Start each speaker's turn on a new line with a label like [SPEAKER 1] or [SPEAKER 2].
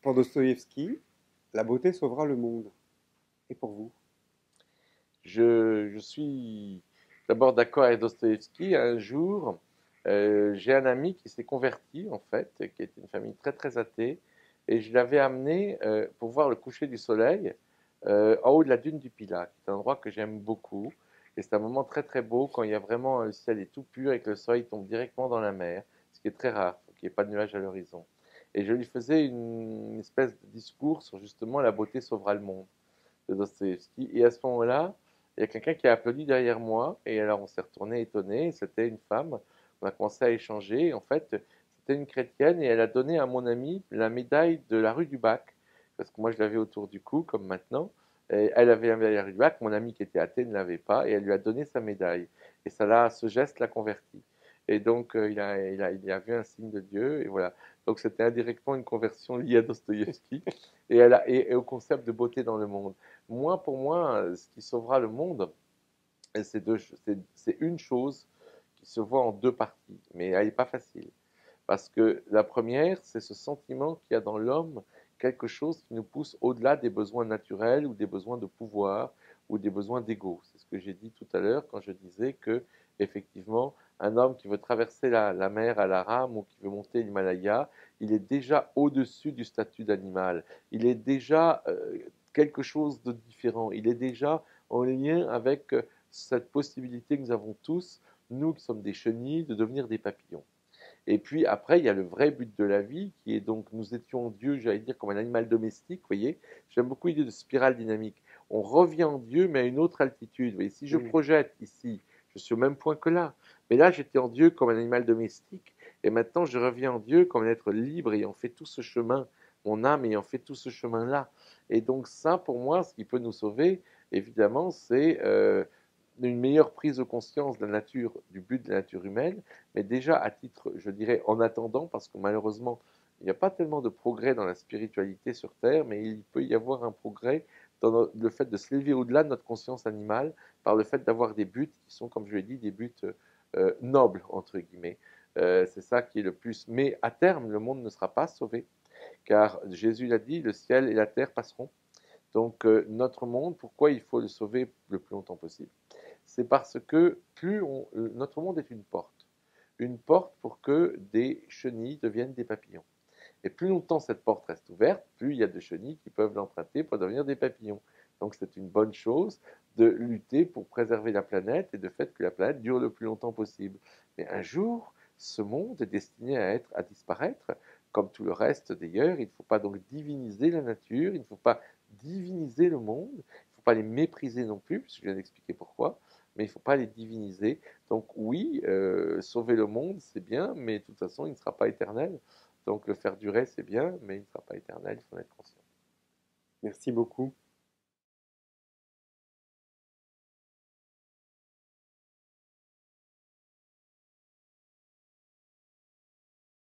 [SPEAKER 1] Pour Dostoïevski, la beauté sauvera le monde. Et pour vous?
[SPEAKER 2] Je suis d'abord d'accord avec Dostoïevski. Un jour, j'ai un ami qui s'est converti, en fait, qui était une famille très très athée, et je l'avais amené pour voir le coucher du soleil en haut de la dune du Pilat, qui est un endroit que j'aime beaucoup. Et c'est un moment très très beau quand il y a vraiment le ciel est tout pur et que le soleil tombe directement dans la mer, ce qui est très rare, qu'il n'y ait pas de nuages à l'horizon. Et je lui faisais une espèce de discours sur justement la beauté sauvera le monde de Dostoïevski. Et à ce moment-là, il y a quelqu'un qui a applaudi derrière moi. Et alors, on s'est retourné étonné. C'était une femme. On a commencé à échanger. En fait, c'était une chrétienne et elle a donné à mon ami la médaille de la rue du Bac. Parce que moi, je l'avais autour du cou, comme maintenant. Et elle avait la médaille de la rue du Bac. Mon ami qui était athée ne l'avait pas. Et elle lui a donné sa médaille. Et ce geste l'a converti. Et donc, il a vu un signe de Dieu. Et voilà. Donc, c'était indirectement une conversion liée à Dostoïevski et au concept de beauté dans le monde. Moi, pour moi, ce qui sauvera le monde, c'est une chose qui se voit en deux parties, mais elle n'est pas facile. Parce que la première, c'est ce sentiment qu'il y a dans l'homme quelque chose qui nous pousse au-delà des besoins naturels ou des besoins de pouvoir ou des besoins d'ego. C'est ce que j'ai dit tout à l'heure quand je disais que, effectivement, un homme qui veut traverser la mer à la rame ou qui veut monter l'Himalaya, il est déjà au-dessus du statut d'animal. Il est déjà quelque chose de différent. Il est déjà en lien avec cette possibilité que nous avons tous, nous qui sommes des chenilles, de devenir des papillons. Et puis après, il y a le vrai but de la vie, qui est donc, nous étions en Dieu, j'allais dire, comme un animal domestique, vous voyez. J'aime beaucoup l'idée de spirale dynamique. On revient en Dieu, mais à une autre altitude. Vous voyez, si je
[SPEAKER 1] Mm.
[SPEAKER 2] projette ici, je suis au même point que là. Mais là, j'étais en Dieu comme un animal domestique, et maintenant, je reviens en Dieu comme un être libre, ayant fait tout ce chemin, mon âme ayant fait tout ce chemin-là. Et donc ça, pour moi, ce qui peut nous sauver, évidemment, c'est une meilleure prise de conscience de la nature, du but de la nature humaine, mais déjà à titre, je dirais, en attendant, parce que malheureusement, il n'y a pas tellement de progrès dans la spiritualité sur Terre, mais il peut y avoir un progrès dans le fait de se lever au-delà de notre conscience animale, par le fait d'avoir des buts qui sont, comme je l'ai dit, des buts nobles, entre guillemets. C'est ça qui est le plus. Mais à terme, le monde ne sera pas sauvé, car Jésus l'a dit, le ciel et la terre passeront. Donc notre monde, pourquoi il faut le sauver le plus longtemps possible? C'est parce que notre monde est une porte pour que des chenilles deviennent des papillons. Et plus longtemps cette porte reste ouverte, plus il y a de chenilles qui peuvent l'emprunter pour devenir des papillons. Donc c'est une bonne chose de lutter pour préserver la planète et de fait que la planète dure le plus longtemps possible. Mais un jour, ce monde est destiné à disparaître, comme tout le reste d'ailleurs. Il ne faut pas donc diviniser la nature, il ne faut pas diviniser le monde, il ne faut pas les mépriser non plus, parce que je viens d'expliquer pourquoi, mais il ne faut pas les diviniser. Donc oui, sauver le monde, c'est bien, mais de toute façon, il ne sera pas éternel. Donc le faire durer, c'est bien, mais il ne sera pas éternel, il faut en être conscient.
[SPEAKER 1] Merci beaucoup.